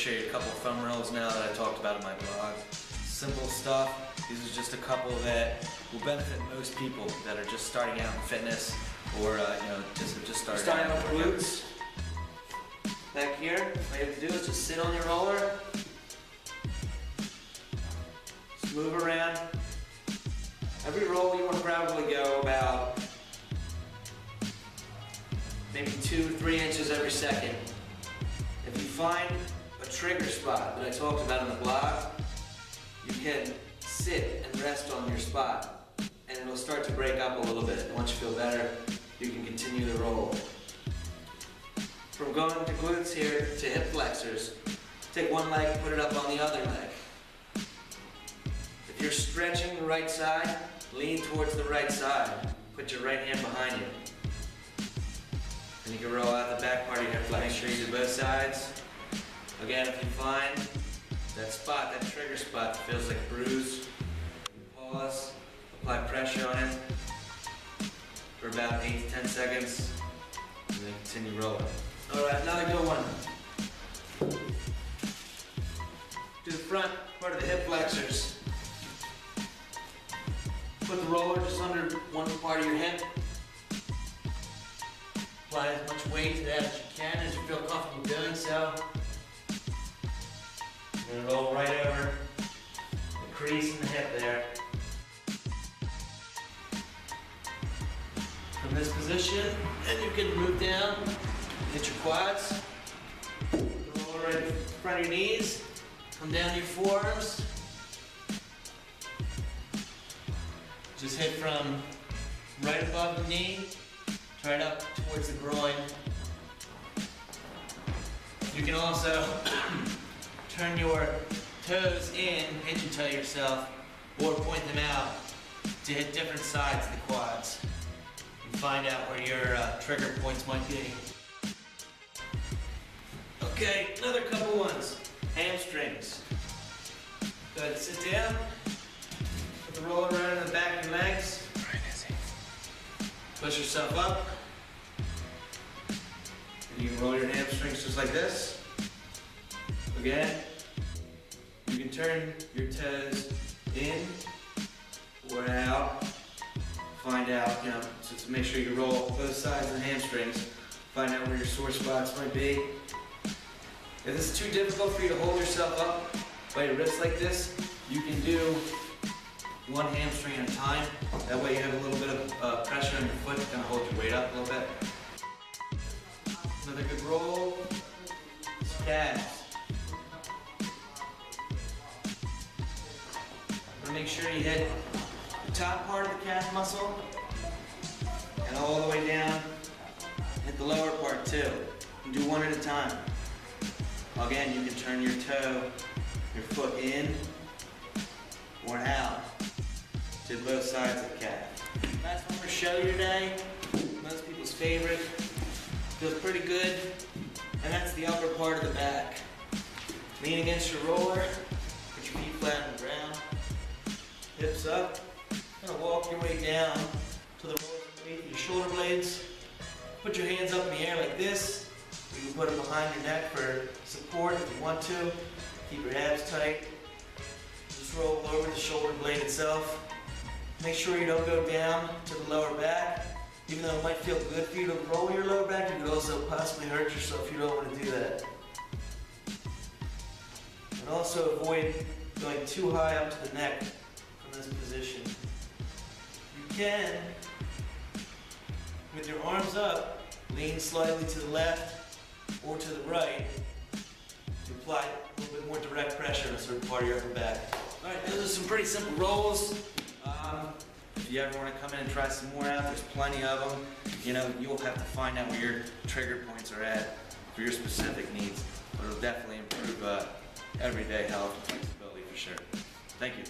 show you a couple of foam rolls now that I talked about in my blog. Simple stuff. These are just a couple that will benefit most people that are just starting out in fitness or just starting out with glutes. Back here, all you have to do is just sit on your roller. Just move around. Every roll you want to probably go about maybe 2-3 inches every second. If you find a trigger spot that I talked about in the blog, you can sit and rest on your spot and it'll start to break up a little bit. Once you feel better, you can continue the roll. From going to glutes here to hip flexors, take one leg, put it up on the other leg. If you're stretching the right side, lean towards the right side. Put your right hand behind you. And you can roll out the back part of your hip flex. Make sure you do both sides. Again, if you find that spot, that trigger spot that feels like a bruise, you pause, apply pressure on it for about 8 to 10 seconds, and then continue rolling. Alright, another good one. Do the front part of the hip flexors. Put the roller just under one part of your hip. Apply as much weight to that as you can, as you feel comfortable doing so. You're going to roll right over the crease in the hip there. From this position, and you can move down, hit your quads, roll right in front of your knees, come down to your forearms. Just hit from right above the knee, right up towards the groin. You can also turn your toes in, pigeon toe yourself, or point them out to hit different sides of the quads and find out where your trigger points might be. Okay, another couple ones. Hamstrings. Go ahead, sit down. Put the roller around in the back of your legs. Push yourself up. And you can roll your hamstrings just like this. Again, you can turn your toes in or out. Find out, so to make sure you roll both sides of the hamstrings. Find out where your sore spots might be. If this is too difficult for you to hold yourself up by your wrists like this, you can do one hamstring at a time. That way you have a little bit of pressure on your foot to kind of hold your weight up a little bit. Another good roll is calves. Make sure you hit the top part of the calf muscle and all the way down. Hit the lower part too. And do one at a time. Again, you can turn your toe, your foot in or out to both sides of the calf. Last one for show you today. Most people's favorite. Feels pretty good. And that's the upper part of the back. Lean against your roller. Put your feet flat on the ground. Hips up. Kind of walk your way down to the roller underneath your shoulder blades. Put your hands up in the air like this. You can put them behind your neck for support if you want to. Keep your abs tight. Just roll over the shoulder blade itself. Make sure you don't go down to the lower back. Even though it might feel good for you to roll your lower back, you could also possibly hurt yourself if you don't want to do that. And also avoid going too high up to the neck from this position. You can, with your arms up, lean slightly to the left or to the right to apply a little bit more direct pressure on a certain part of your upper back. Alright, those are some pretty simple rolls. If you ever want to come in and try some more out, there's plenty of them. You'll have to find out where your trigger points are at for your specific needs. But it'll definitely improve everyday health and flexibility for sure. Thank you.